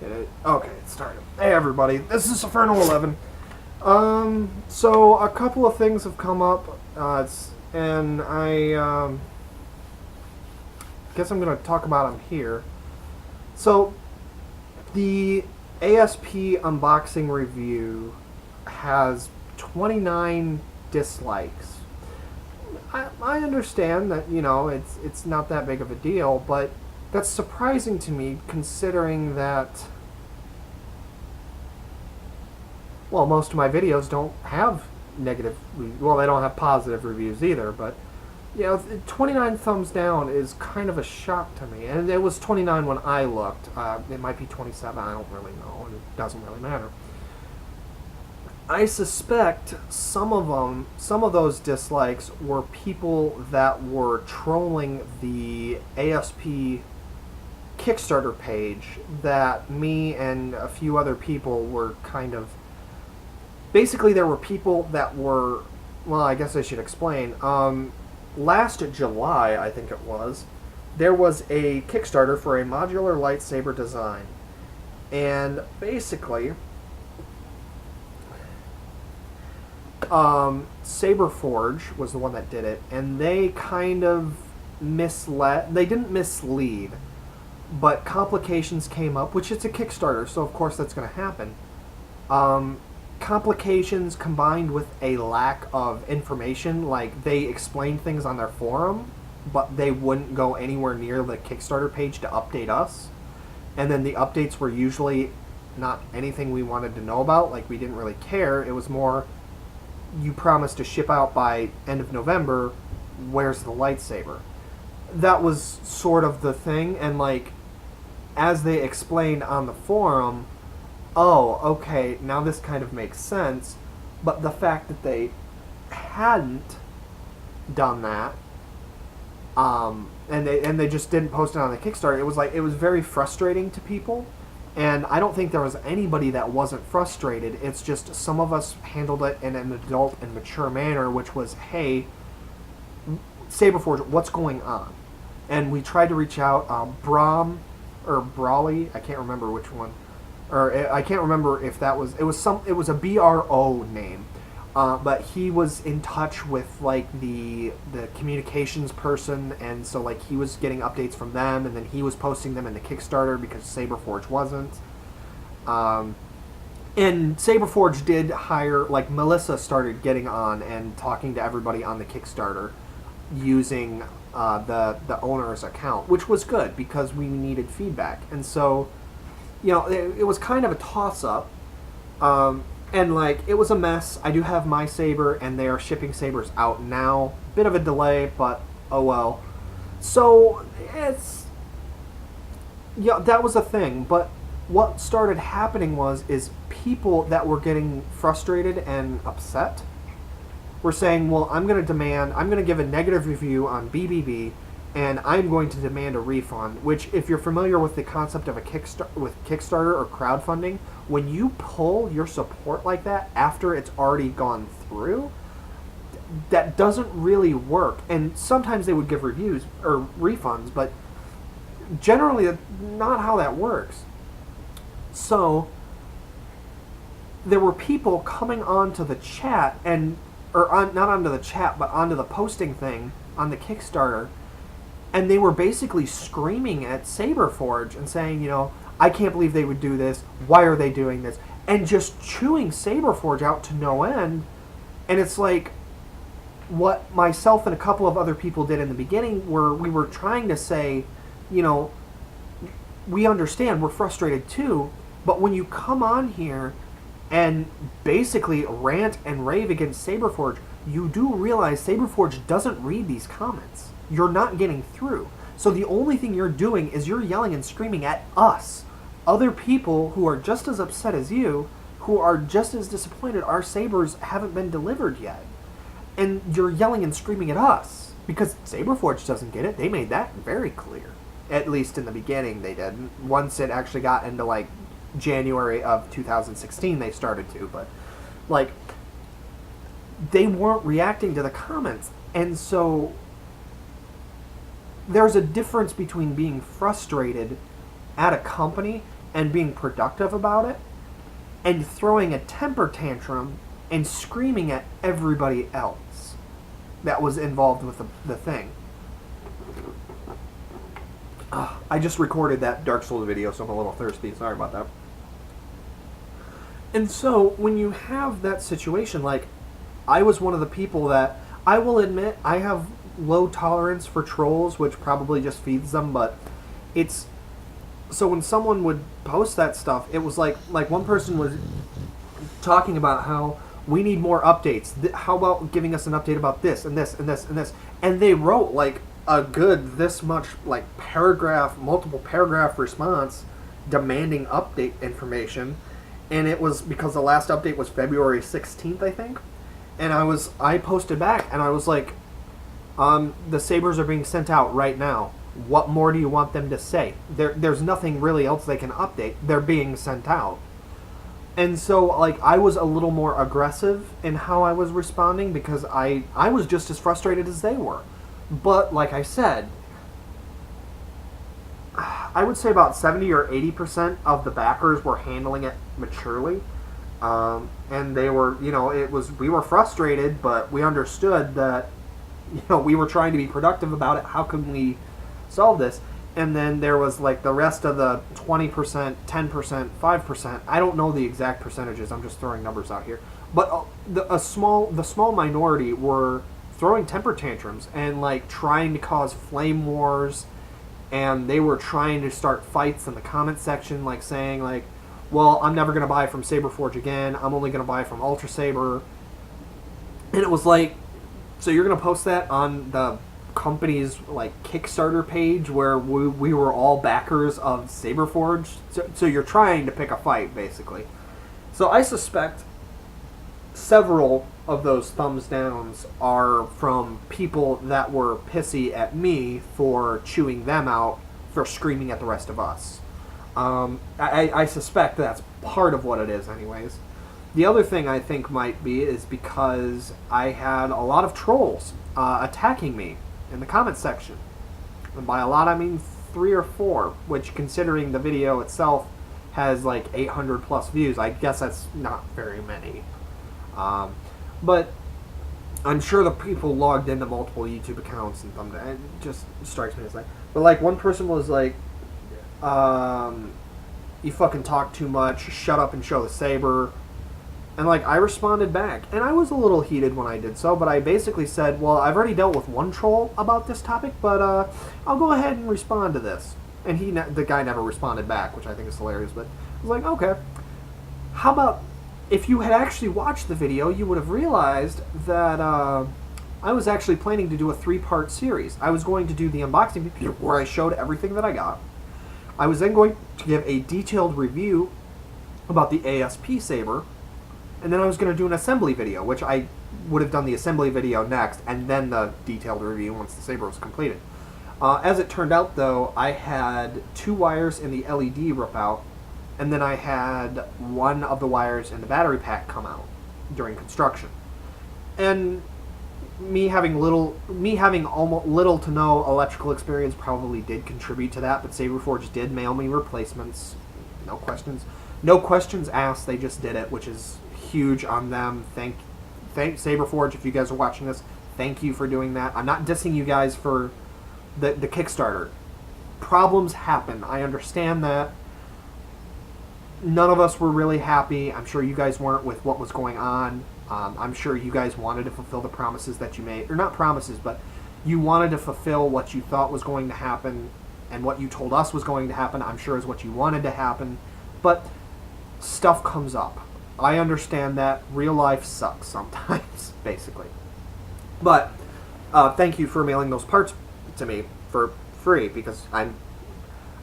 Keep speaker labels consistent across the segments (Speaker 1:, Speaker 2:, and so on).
Speaker 1: Okay, it started. Hey everybody, this is Infernal 11. So a couple of things have come up, and I guess I'm going to talk about them here. So, the ASP unboxing review has 29 dislikes. I understand that, it's not that big of a deal, but that's surprising to me considering that, well, most of my videos don't have well, they don't have positive reviews either, but 29 thumbs down is kind of a shock to me. And it was 29 when I looked. It might be 27, I don't really know, and it doesn't really matter. I suspect some of those dislikes were people that were trolling the ASP Kickstarter page that me and a few other people were kind of... Basically, there were people that were... Well, I guess I should explain. Last July, I think it was, there was a Kickstarter for a modular lightsaber design. And basically, Saberforge was the one that did it, and they kind of misled... They didn't mislead, but complications came up, which it's a Kickstarter, so of course that's going to happen. Complications combined with a lack of information, like they explained things on their forum, but they wouldn't go anywhere near the Kickstarter page to update us. And then the updates were usually not anything we wanted to know about, like we didn't really care. It was more, you promised to ship out by end of November, where's the lightsaber? That was sort of the thing, and like, as they explained on the forum, oh, okay, now this kind of makes sense, but the fact that they hadn't done that, and they just didn't post it on the Kickstarter, it was very frustrating to people, and I don't think there was anybody that wasn't frustrated. It's just some of us handled it in an adult and mature manner, which was, hey, Saberforge, what's going on? And we tried to reach out, Brawley, I can't remember which one, or I can't remember if that was, it was a BRO name, but he was in touch with like the communications person, and so like he was getting updates from them, and then he was posting them in the Kickstarter because Saberforge wasn't. And Saberforge did hire, like Melissa started getting on and talking to everybody on the Kickstarter using the owner's account, which was good because we needed feedback. And so, it was kind of a toss-up, and like, it was a mess. I do have my saber, and they are shipping sabers out now. Bit of a delay, but oh well. So, that was a thing, but what started happening is people that were getting frustrated and upset were saying, well, I'm going to give a negative review on BBB, and I'm going to demand a refund, which, if you're familiar with the concept of Kickstarter or crowdfunding, when you pull your support like that after it's already gone through, that doesn't really work. And sometimes they would give reviews or refunds, but generally that's not how that works. So there were people coming onto the chat not onto the chat, but onto the posting thing on the Kickstarter, and they were basically screaming at Saberforge and saying, I can't believe they would do this. Why are they doing this? And just chewing Saberforge out to no end. And it's like what myself and a couple of other people did in the beginning, where we were trying to say, we understand, we're frustrated too, but when you come on here and basically rant and rave against Saberforge, you do realize Saberforge doesn't read these comments. You're not getting through. So the only thing you're doing is you're yelling and screaming at us, other people who are just as upset as you, who are just as disappointed our sabers haven't been delivered yet. And you're yelling and screaming at us, because Saberforge doesn't get it. They made that very clear. At least in the beginning they did. Once it actually got into like January of 2016 they started to, but like, they weren't reacting to the comments. And so there's a difference between being frustrated at a company and being productive about it, and throwing a temper tantrum and screaming at everybody else that was involved with the thing. I just recorded that Dark Souls video, so I'm a little thirsty. Sorry about that. And so, when you have that situation, like, I was one of the people that, I will admit, I have low tolerance for trolls, which probably just feeds them, but it's... So when someone would post that stuff, it was like one person was talking about how we need more updates. How about giving us an update about this and this and this and this? And they wrote like a good this much like paragraph, multiple paragraph response demanding update information. And it was because the last update was February 16th, I think. And I posted back and I was like, the sabers are being sent out right now. What more do you want them to say? There's nothing really else they can update. They're being sent out. And so, like, I was a little more aggressive in how I was responding because I was just as frustrated as they were. But, like I said, I would say about 70 or 80% of the backers were handling it maturely. And they were, we were frustrated, but we understood that, we were trying to be productive about it. How can we solve this? And then there was like the rest of the 20%, 10%, 5%. I don't know the exact percentages. I'm just throwing numbers out here. But the small minority were throwing temper tantrums and like trying to cause flame wars, and they were trying to start fights in the comment section, like saying like, well, I'm never going to buy from Saberforge again. I'm only going to buy from Ultra Saber. And it was like, so you're going to post that on the company's like Kickstarter page where we were all backers of Saberforge? So you're trying to pick a fight, basically. So I suspect several of those thumbs downs are from people that were pissy at me for chewing them out for screaming at the rest of us. I suspect that's part of what it is anyways. The other thing I think might be is because I had a lot of trolls attacking me in the comment section. And by a lot I mean 3 or 4, which considering the video itself has like 800 plus views, I guess that's not very many. But I'm sure the people logged into multiple YouTube accounts and thumbed it just strikes me as like, but like one person was like, you fucking talk too much, shut up and show the saber. And like I responded back, and I was a little heated when I did so, but I basically said, well, I've already dealt with one troll about this topic, but I'll go ahead and respond to this. And the guy never responded back, which I think is hilarious, but I was like, okay. How about if you had actually watched the video, you would have realized that I was actually planning to do a 3-part series. I was going to do the unboxing video where I showed everything that I got. I was then going to give a detailed review about the ASP saber, and then I was going to do an assembly video, which I would have done the assembly video next, and then the detailed review once the saber was completed. As it turned out, though, I had 2 wires in the LED rip out, and then I had one of the wires in the battery pack come out during construction. And me having almost little to no electrical experience probably did contribute to that, but Saberforge did mail me replacements. No questions asked. They just did it, which is huge on them. Thank Saberforge, if you guys are watching this. Thank you for doing that. I'm not dissing you guys for the Kickstarter. Problems happen. I understand that. None of us were really happy. I'm sure you guys weren't with what was going on. I'm sure you guys wanted to fulfill the promises that you made. Or not promises, but you wanted to fulfill what you thought was going to happen, and what you told us was going to happen, I'm sure is what you wanted to happen. But stuff comes up. I understand that. Real life sucks sometimes, basically. But thank you for mailing those parts to me for free, because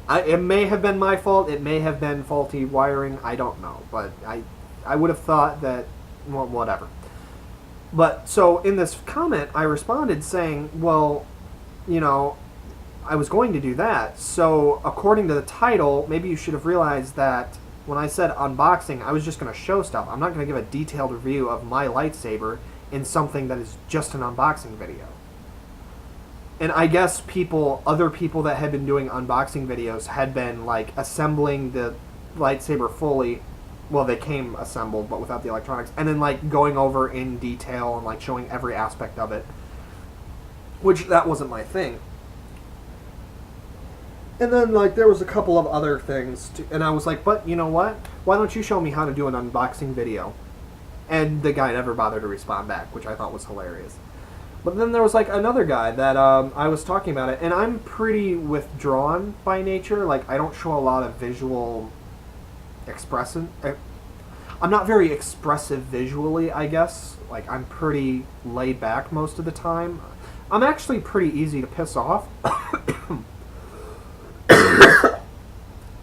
Speaker 1: it may have been my fault. It may have been faulty wiring. I don't know. But I would have thought that, well, whatever. But so in this comment, I responded saying, well, I was going to do that. So according to the title, maybe you should have realized that when I said unboxing, I was just going to show stuff. I'm not going to give a detailed review of my lightsaber in something that is just an unboxing video. And I guess other people that had been doing unboxing videos had been like assembling the lightsaber fully. Well, they came assembled, but without the electronics, and then like going over in detail and like showing every aspect of it, which that wasn't my thing. And then like there was a couple of other things, and I was like, but you know what? Why don't you show me how to do an unboxing video? And the guy never bothered to respond back, which I thought was hilarious. But then there was like another guy that I was talking about it, and I'm pretty withdrawn by nature. Like I don't show a lot of visual expression. I'm not very expressive visually, I guess. Like I'm pretty laid back most of the time. I'm actually pretty easy to piss off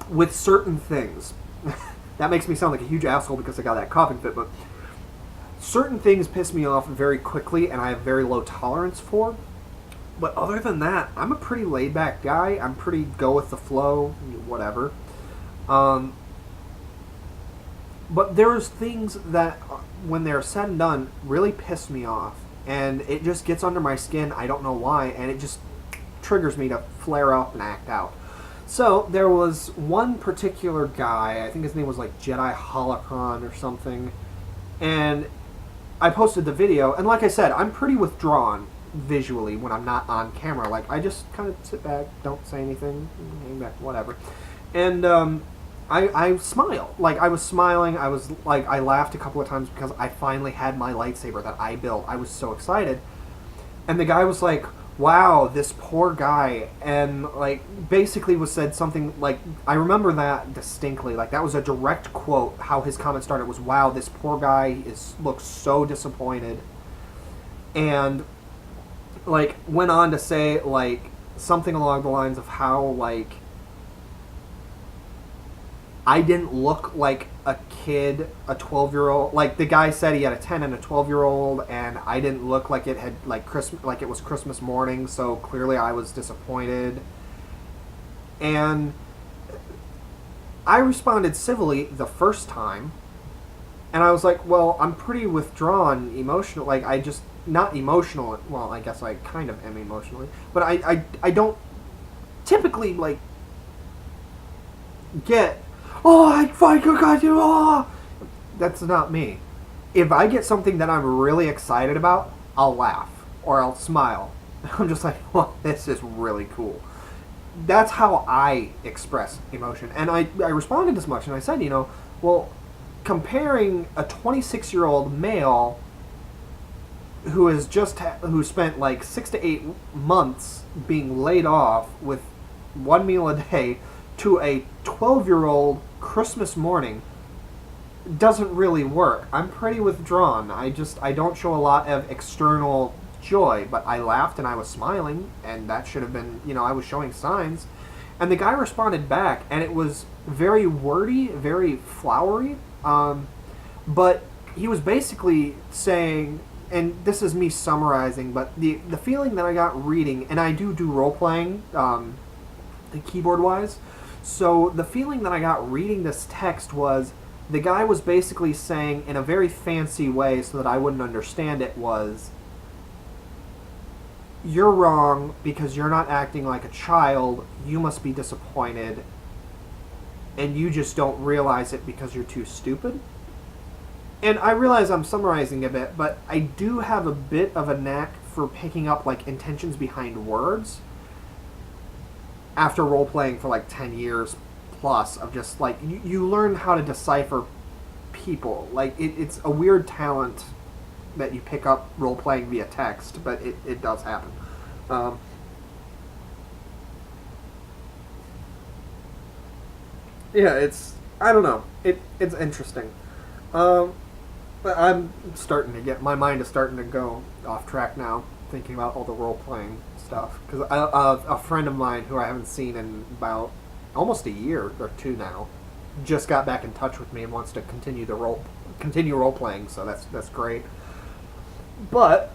Speaker 1: with certain things. That makes me sound like a huge asshole because I got that coughing fit, but certain things piss me off very quickly and I have very low tolerance for. But other than that, I'm a pretty laid back guy. I'm pretty go with the flow, whatever. But there's things that, when they're said and done, really piss me off. And it just gets under my skin, I don't know why, and it just triggers me to flare up and act out. So, there was one particular guy, I think his name was like Jedi Holocron or something, and I posted the video, and like I said, I'm pretty withdrawn visually when I'm not on camera. Like, I just kind of sit back, don't say anything, hang back, whatever. And, I smile. Like, I was smiling, I laughed a couple of times because I finally had my lightsaber that I built. I was so excited. And the guy was like, wow, this poor guy, and, like, basically was said something, like, I remember that distinctly, like, that was a direct quote. How his comment started was, wow, this poor guy looks so disappointed, and, like, went on to say, like, something along the lines of how, like, I didn't look like a kid, a 12-year-old. Like, the guy said he had a 10 and a 12-year-old, and I didn't look like it had, like, like it was Christmas morning, so clearly I was disappointed. And I responded civilly the first time, and I was like, well, I'm pretty withdrawn, emotional. Like, I just, not emotional. Well, I guess I kind of am emotionally, but I don't typically, like, get, oh, I got you, oh. That's not me. If I get something that I'm really excited about, I'll laugh or I'll smile. I'm just like, well, this is really cool. That's how I express emotion. And I responded as much, and I said, you know, well, comparing a 26-year-old male who has who spent like 6 to 8 months being laid off with one meal a day to a 12-year-old Christmas morning doesn't really work. I'm pretty withdrawn. I don't show a lot of external joy, but I laughed and I was smiling, and that should have been, you know, I was showing signs. And the guy responded back, and it was very wordy, very flowery, but he was basically saying, and this is me summarizing, but the feeling that I got reading, and I do role-playing, keyboard-wise, so the feeling that I got reading this text was, the guy was basically saying, in a very fancy way so that I wouldn't understand it, was, you're wrong because you're not acting like a child, you must be disappointed, and you just don't realize it because you're too stupid. And I realize I'm summarizing a bit, but I do have a bit of a knack for picking up, like, intentions behind words after role-playing for, like, 10 years plus of just, like, you learn how to decipher people. Like, it's a weird talent that you pick up role-playing via text, but it does happen. Yeah, I don't know. It's interesting. But I'm starting to my mind is starting to go off track now, thinking about all the role-playing stuff. Because a friend of mine who I haven't seen in about almost a year or two now just got back in touch with me and wants to continue role-playing, so that's great. But,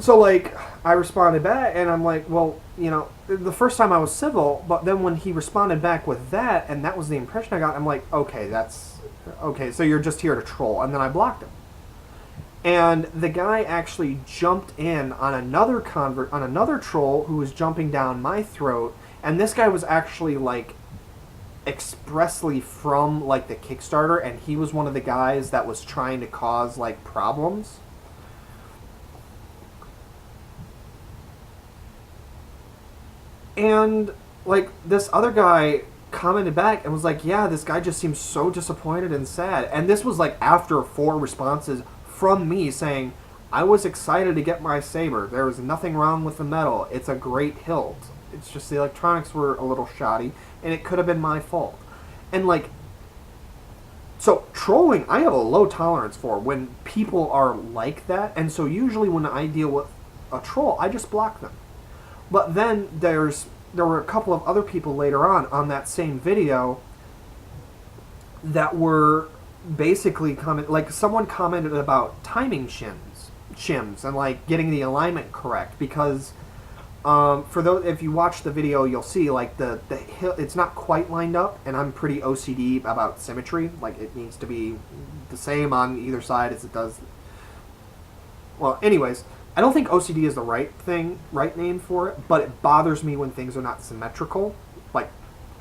Speaker 1: so, like, I responded back, and I'm like, well, you know, the first time I was civil, but then when he responded back with that, and that was the impression I got, I'm like, okay, so you're just here to troll, and then I blocked him. And the guy actually jumped in on another troll who was jumping down my throat, and this guy was actually, like, expressly from like the Kickstarter, and he was one of the guys that was trying to cause like problems. And like this other guy commented back and was like, yeah, this guy just seems so disappointed and sad. And this was like after 4 responses from me saying, I was excited to get my saber. There was nothing wrong with the metal. It's a great hilt. It's just the electronics were a little shoddy, and it could have been my fault. And like, so trolling, I have a low tolerance for when people are like that. And so usually when I deal with a troll, I just block them. But then there were a couple of other people later on that same video that were basically like someone commented about timing shims and like getting the alignment correct, because for those, if you watch the video, you'll see like the hill, it's not quite lined up, and I'm pretty OCD about symmetry. Like it needs to be the same on either side as it does. Well, anyways, I don't think OCD is the right name for it, but it bothers me when things are not symmetrical. Like,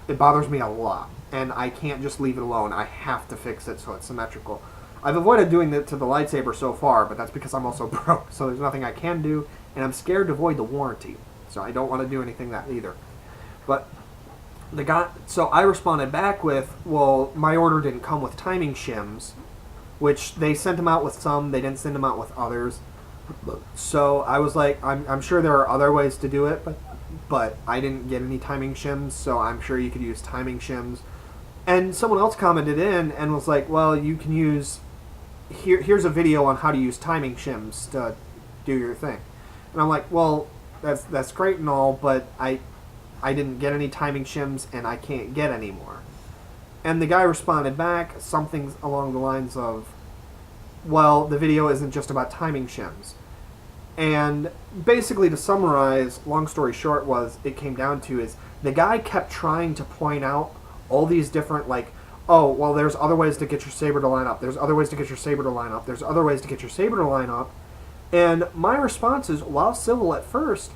Speaker 1: it bothers me a lot, and I can't just leave it alone. I have to fix it so it's symmetrical. I've avoided doing that to the lightsaber so far, but that's because I'm also broke, so there's nothing I can do, and I'm scared to void the warranty, so I don't want to do anything that either. But the guy, so I responded back with, well, my order didn't come with timing shims, which they sent them out with some, they didn't send them out with others. So I was like, I'm sure there are other ways to do it, but I didn't get any timing shims, so I'm sure you could use timing shims. And someone else commented in and was like, well, you can use, here's a video on how to use timing shims to do your thing. And I'm like, well, that's great and all, but I didn't get any timing shims and I can't get any more. And the guy responded back something along the lines of, well, the video isn't just about timing shims. And basically, to summarize, long story short, was it came down to is the guy kept trying to point out all these different, like, oh, well, there's other ways to get your saber to line up. There's other ways to get your saber to line up. There's other ways to get your saber to line up. And my responses, while civil at first,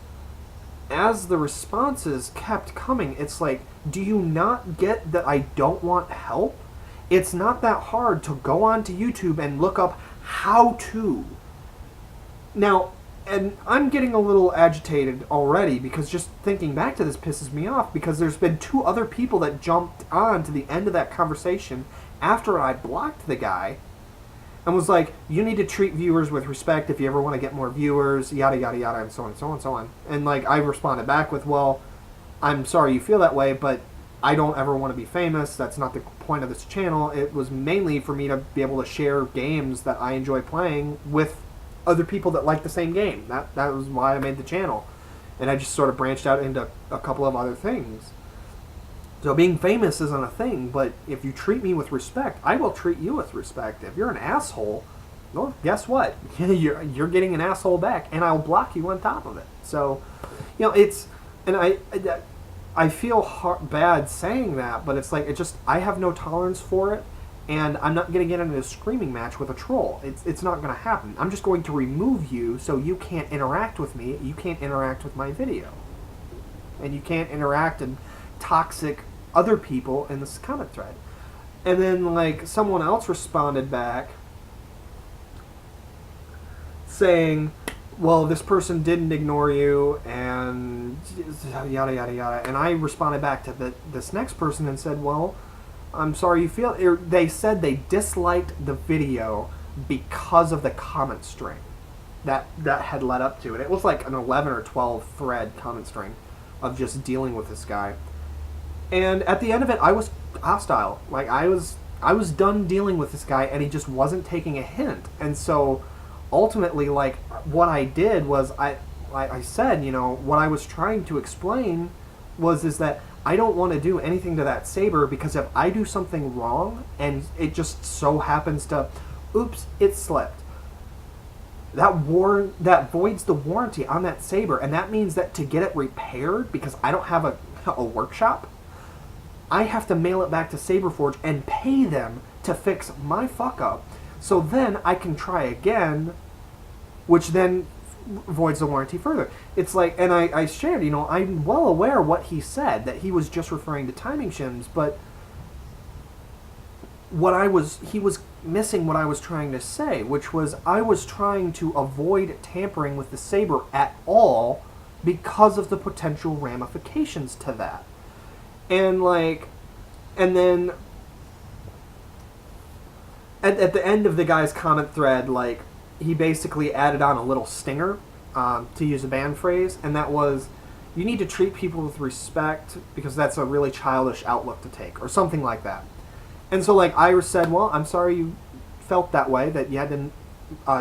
Speaker 1: as the responses kept coming, it's like, do you not get that I don't want help? It's not that hard to go onto YouTube and look up how to. Now, and I'm getting a little agitated already because just thinking back to this pisses me off, because there's been 2 other people that jumped on to the end of that conversation after I blocked the guy and was like, you need to treat viewers with respect if you ever want to get more viewers, yada, yada, yada, and so on, so on, so on. And like, I responded back with, well, I'm sorry you feel that way, but I don't ever want to be famous. That's not the point of this channel. It was mainly for me to be able to share games that I enjoy playing with other people that like the same game. That was why I made the channel. And I just sort of branched out into a couple of other things. So being famous isn't a thing, but if you treat me with respect, I will treat you with respect. If you're an asshole, well, guess what? you're getting an asshole back, and I'll block you on top of it. So, you know, it's... And I feel bad saying that, but it's like, I have no tolerance for it, and I'm not going to get into a screaming match with a troll. It's not going to happen. I'm just going to remove you so you can't interact with me. You can't interact with my video. And you can't interact and toxic other people in this comment thread. And then, like, someone else responded back saying, well, this person didn't ignore you, and yada, yada, yada. And I responded back to this next person and said, well, I'm sorry you feel... They said they disliked the video because of the comment string that had led up to it. It was like an 11 or 12 thread comment string of just dealing with this guy. And at the end of it, I was hostile. Like, I was done dealing with this guy, and he just wasn't taking a hint. And so... ultimately, like, what I did was I said, you know, what I was trying to explain is that I don't want to do anything to that saber, because if I do something wrong and it just so happens to, oops, it slipped, that voids the warranty on that saber, and that means that to get it repaired, because I don't have a workshop, I have to mail it back to Saberforge and pay them to fix my fuck up. So then I can try again, which then voids the warranty further. It's like, and I shared, you know, I'm well aware what he said, that he was just referring to timing shims, but he was missing what I was trying to say, which was I was trying to avoid tampering with the saber at all because of the potential ramifications to that. And like, and then at the end of the guy's comment thread, like, he basically added on a little stinger, to use a band phrase, and that was, you need to treat people with respect because that's a really childish outlook to take, or something like that. And so, like, Iris said, well, I'm sorry you felt that way, that you had to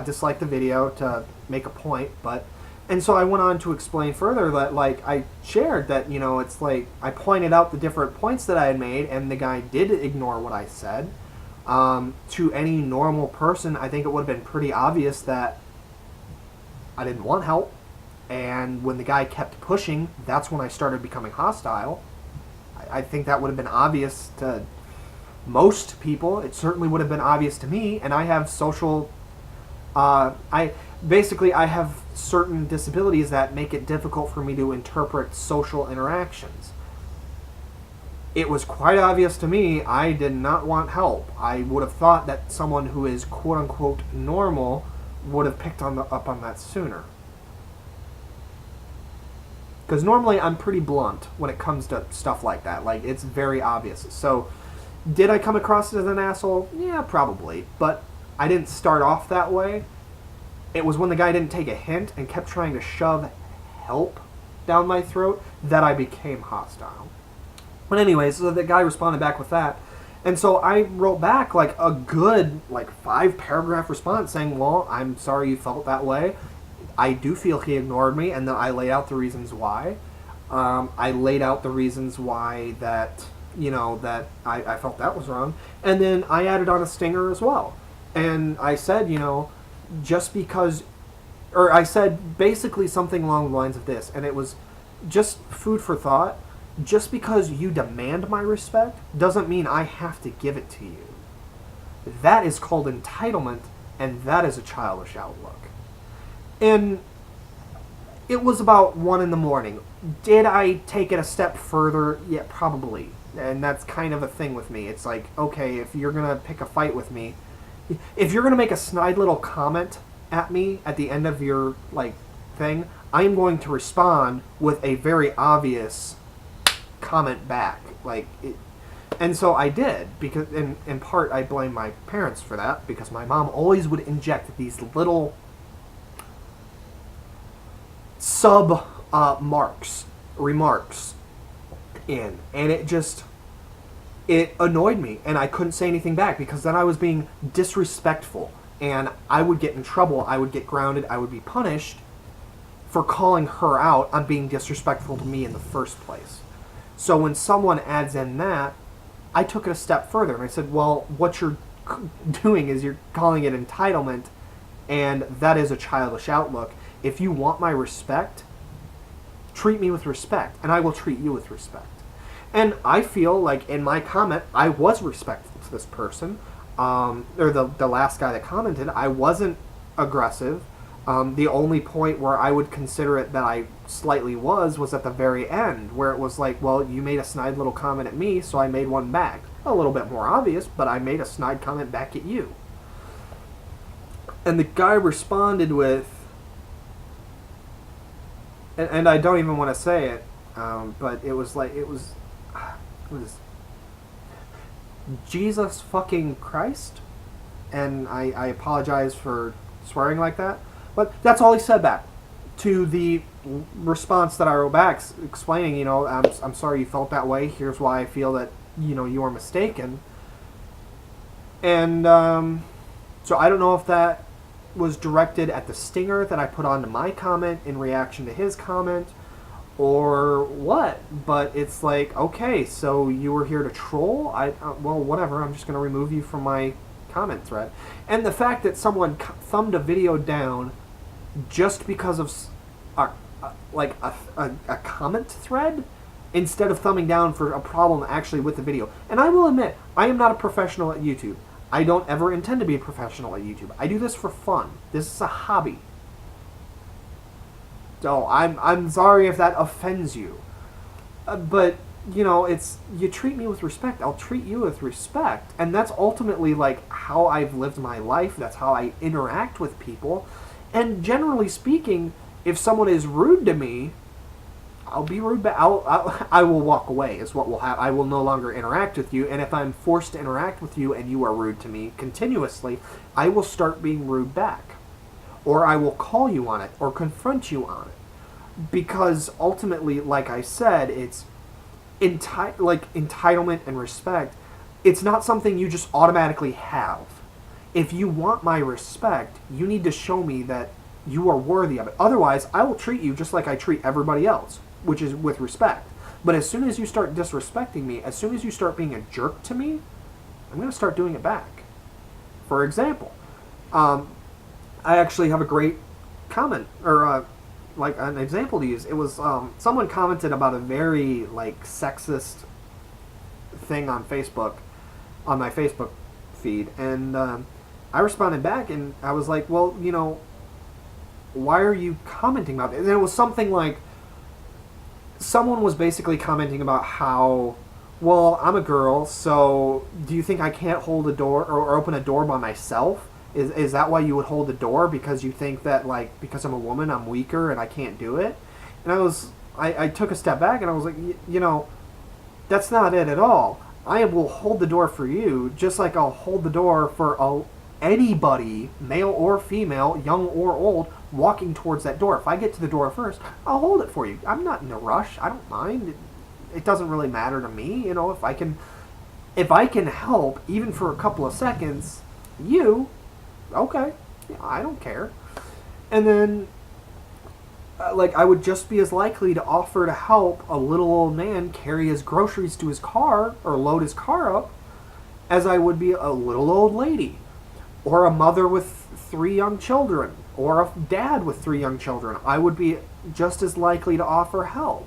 Speaker 1: dislike the video to make a point, but... And so I went on to explain further that, like, I shared that, you know, it's like, I pointed out the different points that I had made, and the guy did ignore what I said. To any normal person, I think it would have been pretty obvious that I didn't want help. And when the guy kept pushing, that's when I started becoming hostile. I think that would have been obvious to most people. It certainly would have been obvious to me, and I have social... I have certain disabilities that make it difficult for me to interpret social interactions. It was quite obvious to me I did not want help. I would have thought that someone who is quote-unquote normal would have picked up on that sooner. Because normally I'm pretty blunt when it comes to stuff like that. Like, it's very obvious. So, did I come across as an asshole? Yeah, probably. But I didn't start off that way. It was when the guy didn't take a hint and kept trying to shove help down my throat that I became hostile. But anyways, so the guy responded back with that. And so I wrote back like a good 5-paragraph response saying, well, I'm sorry you felt that way. I do feel he ignored me, and then I laid out the reasons why. I laid out the reasons why that, you know, that I felt that was wrong. And then I added on a stinger as well. And I said, you know, just because, or I said basically something along the lines of this, and it was just food for thought. Just because you demand my respect doesn't mean I have to give it to you. That is called entitlement, and that is a childish outlook. And it was about 1 a.m. Did I take it a step further? Yeah, probably. And that's kind of a thing with me. It's like, okay, if you're going to pick a fight with me, if you're going to make a snide little comment at me at the end of your, thing, I'm going to respond with a very obvious comment back. And so I did, because in part I blame my parents for that, because my mom always would inject these little remarks in, and it annoyed me, and I couldn't say anything back, because then I was being disrespectful, and I would get in trouble, I would get grounded, I would be punished for calling her out on being disrespectful to me in the first place. So when someone adds in that, I took it a step further, and I said, well, what you're doing is you're calling it entitlement, and that is a childish outlook. If you want my respect, treat me with respect, and I will treat you with respect. And I feel like in my comment, I was respectful to this person, or the last guy that commented. I wasn't aggressive. The only point where I would consider it that I slightly was at the very end, where it was like, well, you made a snide little comment at me, so I made one back. A little bit more obvious, but I made a snide comment back at you. And the guy responded with, and I don't even want to say it, but it was Jesus fucking Christ, and I apologize for swearing like that, but that's all he said back to the response that I wrote back, explaining, you know, I'm sorry you felt that way, here's why I feel that, you know, you are mistaken. And so I don't know if that was directed at the stinger that I put onto my comment in reaction to his comment, or what, but it's like, okay, so you were here to troll? Well, whatever, I'm just going to remove you from my comment thread. And the fact that someone thumbed a video down just because of a comment thread, instead of thumbing down for a problem actually with the video. And I will admit, I am not a professional at YouTube. I don't ever intend to be a professional at YouTube. I do this for fun. This is a hobby. So I'm sorry if that offends you. But it's you treat me with respect, I'll treat you with respect. And that's ultimately like how I've lived my life. That's how I interact with people. And generally speaking, if someone is rude to me, I'll be rude back. I will walk away is what will happen. I will no longer interact with you. And if I'm forced to interact with you and you are rude to me continuously, I will start being rude back. Or I will call you on it or confront you on it. Because ultimately, like I said, it's entitlement and respect. It's not something you just automatically have. If you want my respect, you need to show me that you are worthy of it. Otherwise, I will treat you just like I treat everybody else, which is with respect. But as soon as you start disrespecting me, as soon as you start being a jerk to me, I'm going to start doing it back. For example, I actually have a great comment, or like an example to use. It was someone commented about a very like sexist thing on Facebook, on my Facebook feed, and I responded back and I was like, well, why are you commenting about it? And it was something like, someone was basically commenting about how, well, I'm a girl, so do you think I can't hold a door or open a door by myself? Is that why you would hold the door? Because you think that, like, because I'm a woman, I'm weaker and I can't do it? And I took a step back and I was like, that's not it at all. I will hold the door for you just like I'll hold the door for anybody, male or female, young or old, walking towards that door. If I get to the door first, I'll hold it for you. I'm not in a rush. I don't mind. It doesn't really matter to me, if I can help even for a couple of seconds, okay, I don't care. And then I would just be as likely to offer to help a little old man carry his groceries to his car or load his car up as I would be a little old lady, or a mother with 3 young children, or a dad with 3 young children. I would be just as likely to offer help.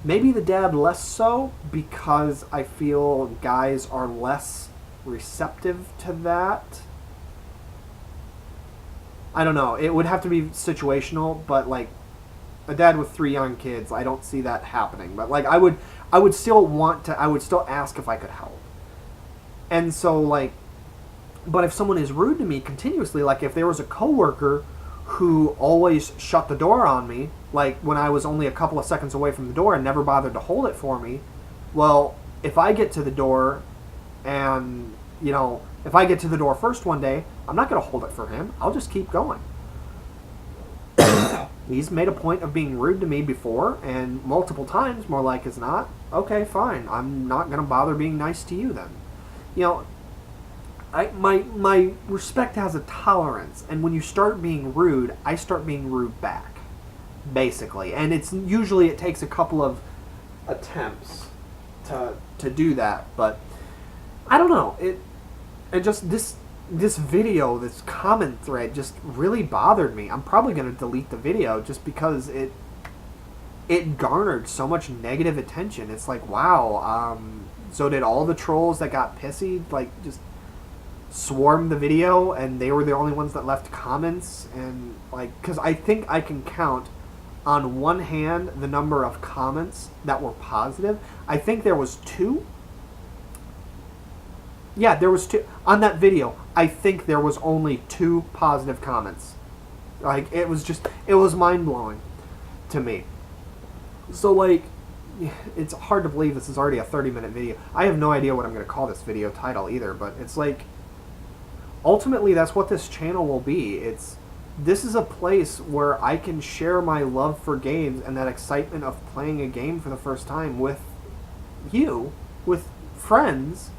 Speaker 1: Maybe the dad less so, because I feel guys are less receptive to that. I don't know. It would have to be situational, but like a dad with 3 young kids, I don't see that happening. But like I would still ask if I could help. And so but if someone is rude to me continuously, like if there was a coworker who always shut the door on me, like when I was only a couple of seconds away from the door and never bothered to hold it for me, well, if I get to the door and, if I get to the door first one day, I'm not going to hold it for him. I'll just keep going. He's made a point of being rude to me before, and multiple times, more like as not. Okay, fine. I'm not going to bother being nice to you then. My respect has a tolerance, and when you start being rude, I start being rude back, basically. And it takes a couple of attempts to do that, but I don't know. It just this video, this comment thread, just really bothered me. I'm probably going to delete the video just because it garnered so much negative attention. It's like, wow. So did all the trolls that got pissy just swarm the video, and they were the only ones that left comments? And because I think I can count on one hand the number of comments that were positive. I think there was 2. Yeah, there was 2 on that video. I think there was only 2 positive comments. It was mind-blowing to me. So it's hard to believe this is already a 30-minute video. I have no idea what I'm going to call this video title either, but it's ultimately that's what this channel will be. This is a place where I can share my love for games and that excitement of playing a game for the first time with you, with friends.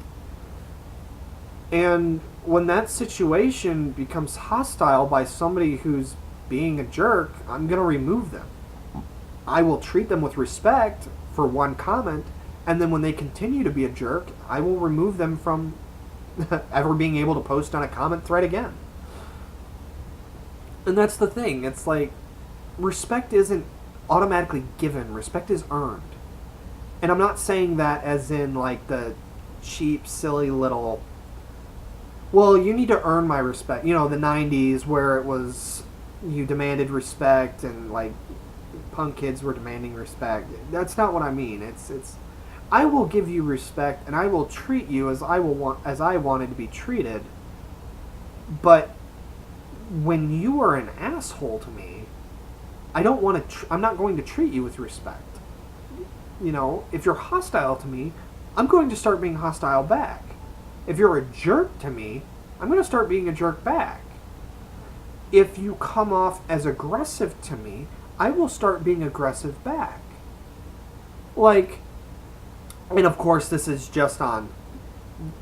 Speaker 1: And when that situation becomes hostile by somebody who's being a jerk, I'm going to remove them. I will treat them with respect for one comment, and then when they continue to be a jerk, I will remove them from ever being able to post on a comment thread again. And that's the thing. It's respect isn't automatically given. Respect is earned. And I'm not saying that as in the cheap, silly little, well, you need to earn my respect. The 90s where it was you demanded respect and punk kids were demanding respect. That's not what I mean. I will give you respect and I will treat you as I wanted to be treated. But when you are an asshole to me, I don't want to. I'm not going to treat you with respect. You know, if you're hostile to me, I'm going to start being hostile back. If you're a jerk to me, I'm going to start being a jerk back. If you come off as aggressive to me, I will start being aggressive back. Like, and of course, this is just on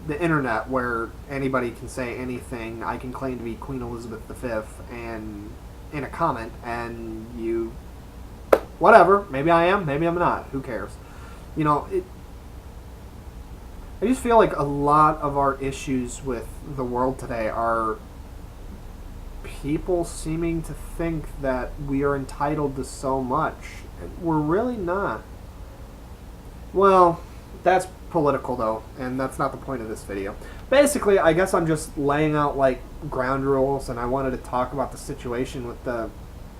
Speaker 1: the internet where anybody can say anything. I can claim to be Queen Elizabeth V and in a comment, and you, whatever. Maybe I am, maybe I'm not. Who cares? You know, I just feel like a lot of our issues with the world today are people seeming to think that we are entitled to so much. We're really not. Well, that's political though, and that's not the point of this video. Basically, I guess I'm just laying out like ground rules, and I wanted to talk about the situation with the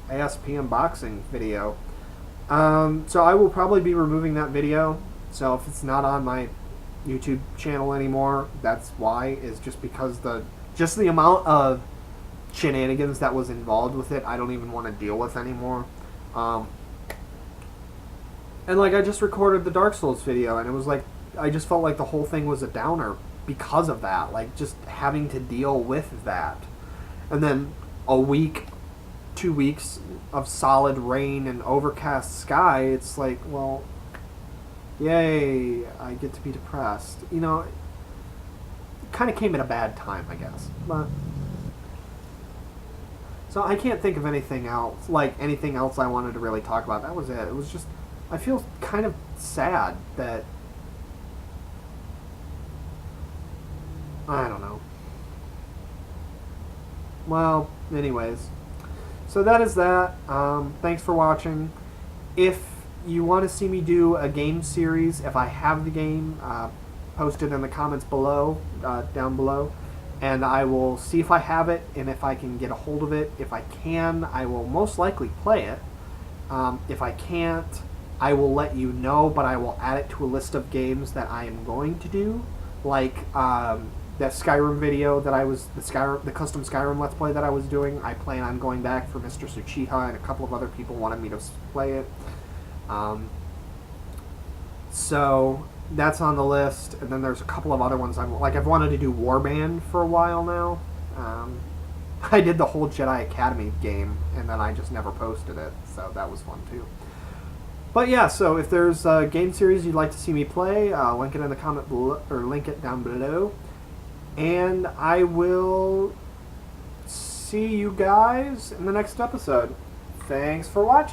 Speaker 1: ASP unboxing video. So I will probably be removing that video. So if it's not on my YouTube channel anymore, that's why. Is just because the amount of shenanigans that was involved with it, I don't even want to deal with anymore. And like I just recorded the Dark Souls video, and it was like I just felt like the whole thing was a downer because of that. Like just having to deal with that, and then a week, 2 weeks of solid rain and overcast sky. It's like, well, yay! I get to be depressed. You know, it kind of came at a bad time, I guess. But so I can't think of anything else. Like anything else I wanted to really talk about. That was it. It was just. I feel kind of sad that I don't know. Well, anyways, so that is that. Thanks for watching. If you want to see me do a game series, if I have the game, post it in the comments below, down below, and I will see if I have it and if I can get a hold of it. If I can, I will most likely play it. If I can't, I will let you know, but I will add it to a list of games that I am going to do, like that Skyrim video that the custom Skyrim Let's Play that I was doing. I plan on going back for Mr. Tsuchiha, and a couple of other people wanted me to play it. So that's on the list, and then there's a couple of other ones I've wanted to do Warband for a while now. I did the whole Jedi Academy game, and then I just never posted it, so that was fun too. But yeah, so if there's a game series you'd like to see me play, link it in the comment below, or link it down below. And I will see you guys in the next episode. Thanks for watching.